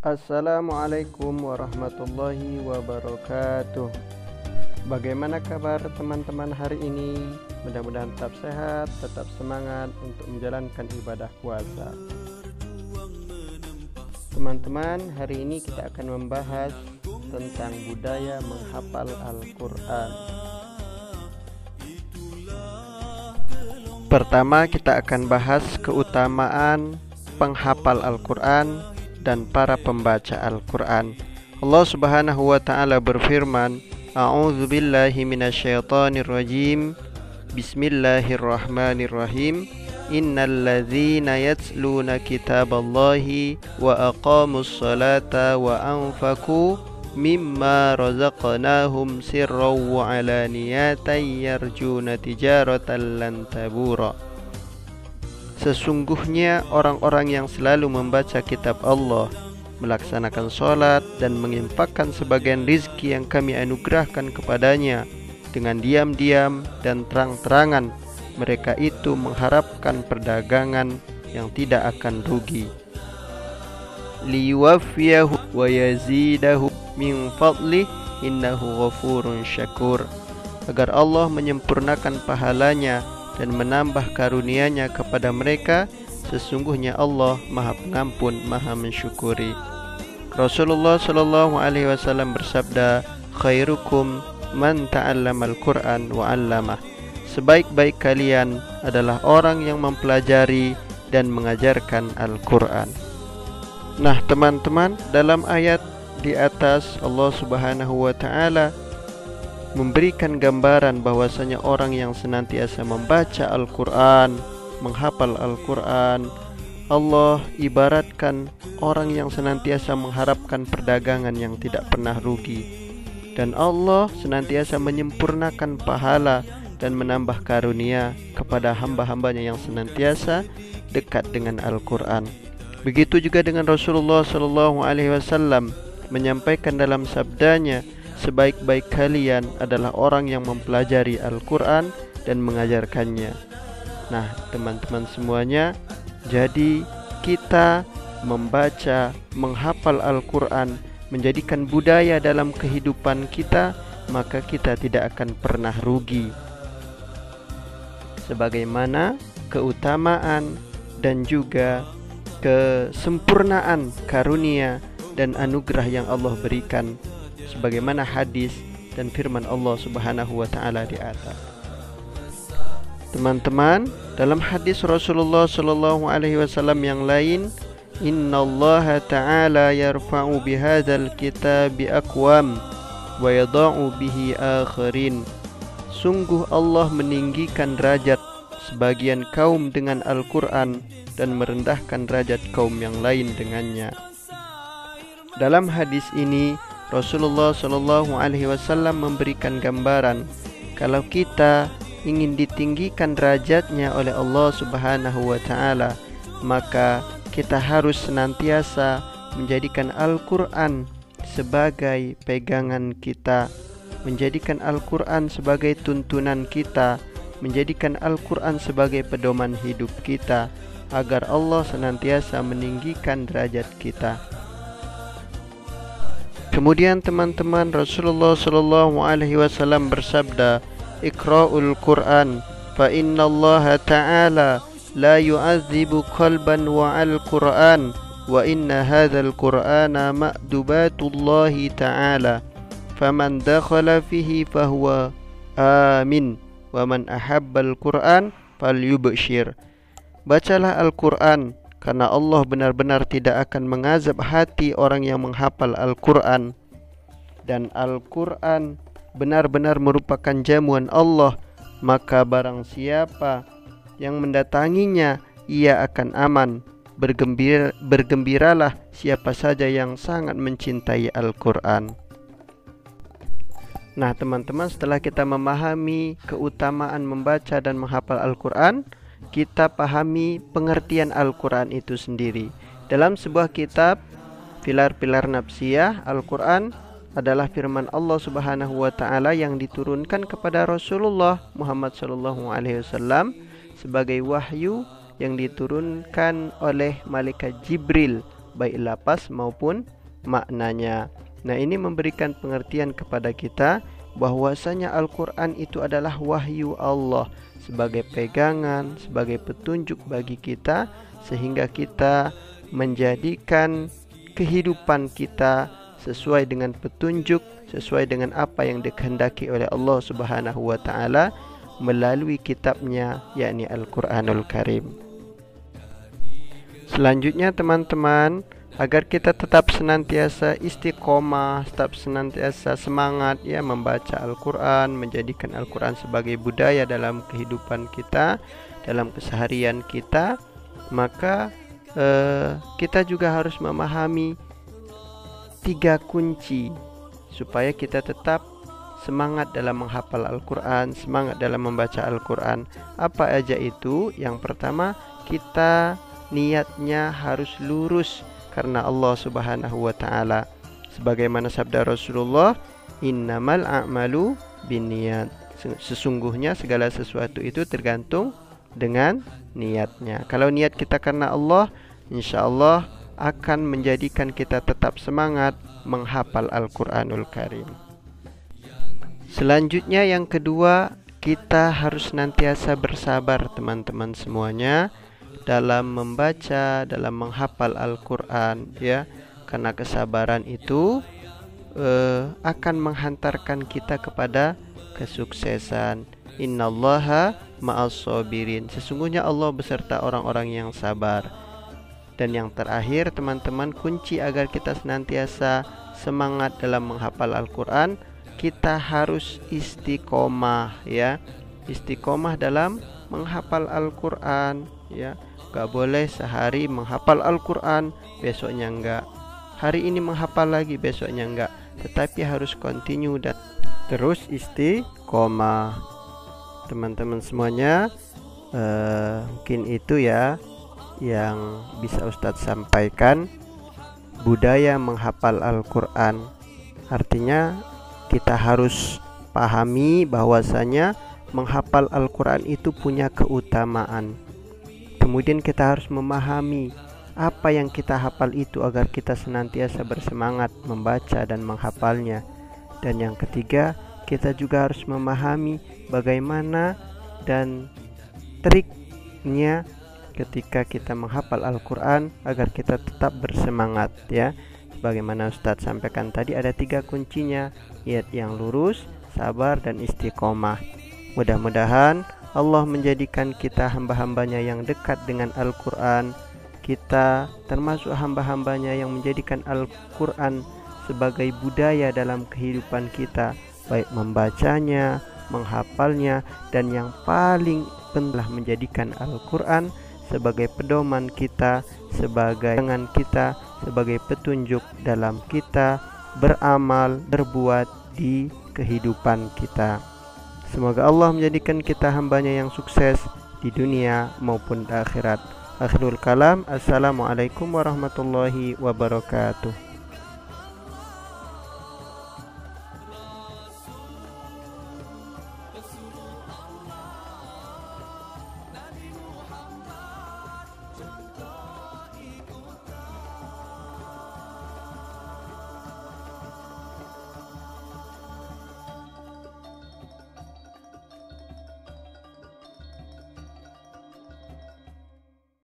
Assalamualaikum warahmatullahi wabarakatuh. Bagaimana kabar teman-teman hari ini? Mudah-mudahan tetap sehat, tetap semangat untuk menjalankan ibadah puasa. Teman-teman, hari ini kita akan membahas tentang budaya menghafal Al-Quran. Pertama, kita akan bahas keutamaan penghafal Al-Quran dan para pembaca Al-Quran. Allah Subhanahu wa ta'ala berfirman, A'udzu billahi minasyaitonir rajim. Bismillahirrahmanirrahim. Innal ladzina yatluna kitaballahi wa aqamus salata wa anfaqu mimma razaqnahum sirran wa alaniyatan yarjuna tijaratan lan tabura. Sesungguhnya orang-orang yang selalu membaca kitab Allah, melaksanakan sholat dan menginfakkan sebagian rizki yang kami anugerahkan kepadanya dengan diam-diam dan terang-terangan, mereka itu mengharapkan perdagangan yang tidak akan rugi. Liyuwaffiyahu wa yazidahu min fadlih innahu ghafurun syakur. Agar Allah menyempurnakan pahalanya dan menambah karunia-Nya kepada mereka, sesungguhnya Allah Maha Pengampun, Maha Mensyukuri. Rasulullah sallallahu alaihi wasallam bersabda, "Khairukum man ta'allamal Qur'an wa 'allamah." Sebaik-baik kalian adalah orang yang mempelajari dan mengajarkan Al-Qur'an. Nah, teman-teman, dalam ayat di atas Allah Subhanahu wa ta'ala memberikan gambaran bahwasanya orang yang senantiasa membaca Al-Quran, menghafal Al-Quran, Allah ibaratkan orang yang senantiasa mengharapkan perdagangan yang tidak pernah rugi. Dan Allah senantiasa menyempurnakan pahala dan menambah karunia kepada hamba-hambanya yang senantiasa dekat dengan Al-Quran. Begitu juga dengan Rasulullah SAW menyampaikan dalam sabdanya, sebaik-baik kalian adalah orang yang mempelajari Al-Quran dan mengajarkannya. Nah, teman-teman semuanya, jadi kita membaca, menghafal Al-Quran, menjadikan budaya dalam kehidupan kita, maka kita tidak akan pernah rugi. Sebagaimana keutamaan dan juga kesempurnaan karunia dan anugerah yang Allah berikan, sebagaimana hadis dan firman Allah Subhanahu wa ta'ala di atas. Teman-teman, dalam hadis Rasulullah sallallahu alaihi wasallam yang lain, innallaha ta'ala yarfa'u bihadzal kitabi aqwam wa yadha'u bihi akharin. Sungguh Allah meninggikan derajat sebagian kaum dengan Al-Quran dan merendahkan derajat kaum yang lain dengannya. Dalam hadis ini Rasulullah Shallallahu Alaihi Wasallam memberikan gambaran kalau kita ingin ditinggikan derajatnya oleh Allah Subhanahu Wa Taala, maka kita harus senantiasa menjadikan Al-Quran sebagai pegangan kita, menjadikan Al-Quran sebagai tuntunan kita, menjadikan Al-Quran sebagai pedoman hidup kita, agar Allah senantiasa meninggikan derajat kita. Kemudian teman-teman, Rasulullah sallallahu alaihi wasallam bersabda, "Iqra'ul Qur'an fa innallaha ta'ala la yu'adzibu qalban wa'al Qur'an wa inna hadzal Qur'ana ma'dubatullahi ta'ala faman dakhala fihi fahuwa amin wa man ahabbal Qur'an falyubshir." Bacalah Al-Quran, karena Allah benar-benar tidak akan mengazab hati orang yang menghafal Al-Quran. Dan Al-Quran benar-benar merupakan jamuan Allah, maka barang siapa yang mendatanginya, ia akan aman. Bergembiralah siapa saja yang sangat mencintai Al-Quran. Nah, teman-teman, setelah kita memahami keutamaan membaca dan menghafal Al-Quran, kita pahami pengertian Al-Quran itu sendiri. Dalam sebuah kitab, Pilar-Pilar Nafsiyah, Al-Quran adalah firman Allah Subhanahu wa ta'ala yang diturunkan kepada Rasulullah Muhammad SAW sebagai wahyu yang diturunkan oleh malaikat Jibril baik lapas maupun maknanya. Nah, ini memberikan pengertian kepada kita bahwasanya Al-Quran itu adalah wahyu Allah sebagai pegangan, sebagai petunjuk bagi kita, sehingga kita menjadikan kehidupan kita sesuai dengan petunjuk, sesuai dengan apa yang dikehendaki oleh Allah Subhanahu wa taala melalui kitabnya, yakni Al-Qur'anul Karim. Selanjutnya teman-teman, agar kita tetap senantiasa istiqomah, tetap senantiasa semangat ya membaca Al-Quran, menjadikan Al-Quran sebagai budaya dalam kehidupan kita, dalam keseharian kita, maka kita juga harus memahami 3 kunci supaya kita tetap semangat dalam menghafal Al-Quran, semangat dalam membaca Al-Quran. Apa aja itu? Yang pertama, kita niatnya harus lurus karena Allah Subhanahu wa taala. Sebagaimana sabda Rasulullah, "Innamal a'malu binniyat." Sesungguhnya segala sesuatu itu tergantung dengan niatnya. Kalau niat kita karena Allah, insyaallah akan menjadikan kita tetap semangat menghafal Al-Qur'anul Karim. Selanjutnya yang kedua, kita harus senantiasa bersabar teman-teman semuanya dalam membaca, dalam menghafal Al-Quran ya, karena kesabaran itu akan menghantarkan kita kepada kesuksesan. Innallaha ma'as-sabirin. Sesungguhnya Allah beserta orang-orang yang sabar. Dan yang terakhir teman-teman, kunci agar kita senantiasa semangat dalam menghafal Al-Quran, kita harus istiqomah ya. Istiqomah dalam menghafal Al-Quran ya. Gak boleh sehari menghafal Al-Quran, besoknya enggak. Hari ini menghafal lagi, besoknya enggak. Tetapi harus continue dan terus istiqomah. Teman-teman semuanya, mungkin itu ya yang bisa Ustadz sampaikan. Budaya menghafal Al-Quran, artinya kita harus pahami bahwasanya menghafal Al-Quran itu punya keutamaan. Kemudian kita harus memahami apa yang kita hafal itu agar kita senantiasa bersemangat membaca dan menghafalnya. Dan yang ketiga, kita juga harus memahami bagaimana dan triknya ketika kita menghafal Al-Quran agar kita tetap bersemangat ya. Sebagaimana Ustadz sampaikan tadi, ada 3 kuncinya, yaitu yang lurus, sabar, dan istiqomah. Mudah-mudahan Allah menjadikan kita hamba-hambanya yang dekat dengan Al-Quran. Kita termasuk hamba-hambanya yang menjadikan Al-Quran sebagai budaya dalam kehidupan kita, baik membacanya, menghafalnya, dan yang paling penting menjadikan Al-Quran sebagai pedoman kita, sebagai pegangan kita, sebagai petunjuk dalam kita beramal, berbuat di kehidupan kita. Semoga Allah menjadikan kita hambanya yang sukses di dunia maupun di akhirat. Akhirul kalam, assalamualaikum warahmatullahi wabarakatuh.